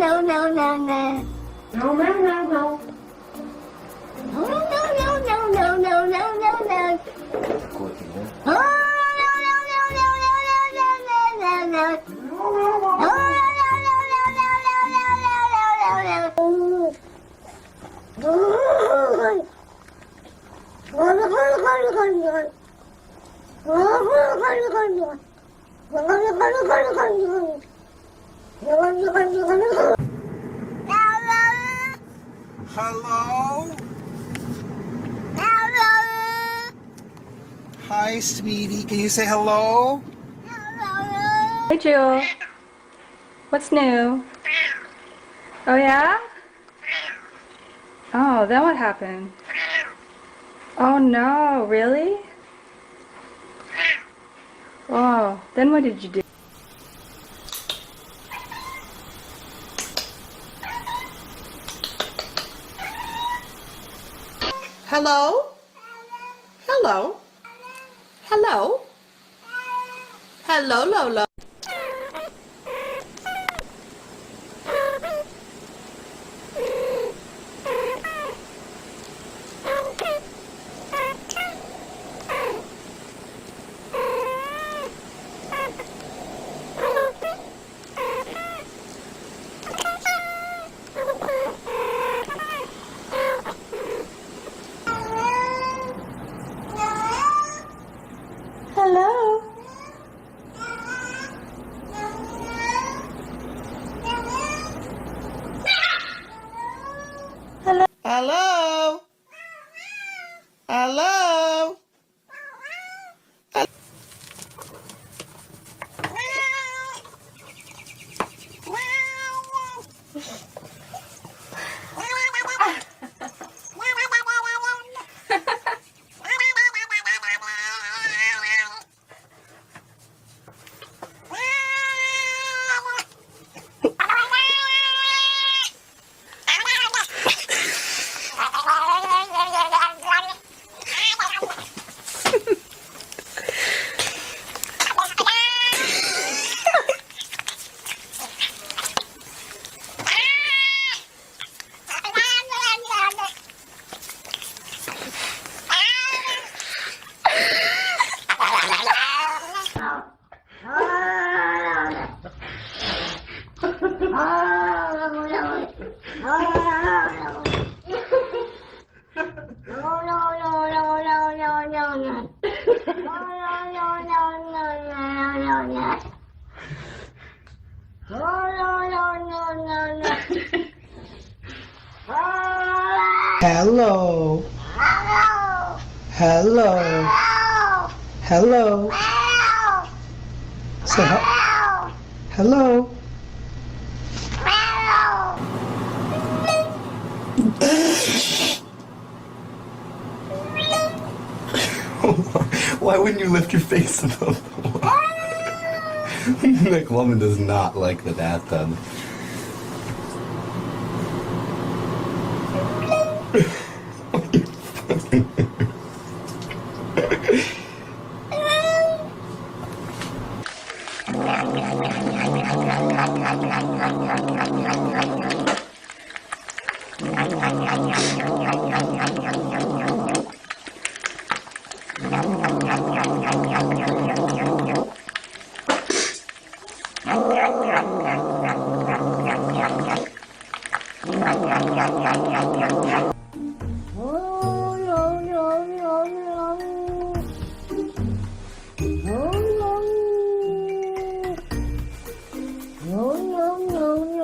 no, no, no, no. No, no, no, no. No, no, no, no, no, no, no, no, no. Oh, no, no, no, no, no, no, no, no, no. Oh, no, no, no, no, no, no, no, no, no. Hello? Hi, sweetie. Can you say hello? Hey, Jill. What's new? Oh, yeah? Oh, then what happened? Oh, no. Really? Oh, then what did you do? Hello? Hello? Hello? Hello, Lolo. Hello? Hello? Hello? Hello. Hello. Hello. Say hello. Why wouldn't you lift your face above the water? That woman does not like the bathtub. No, no, no, no.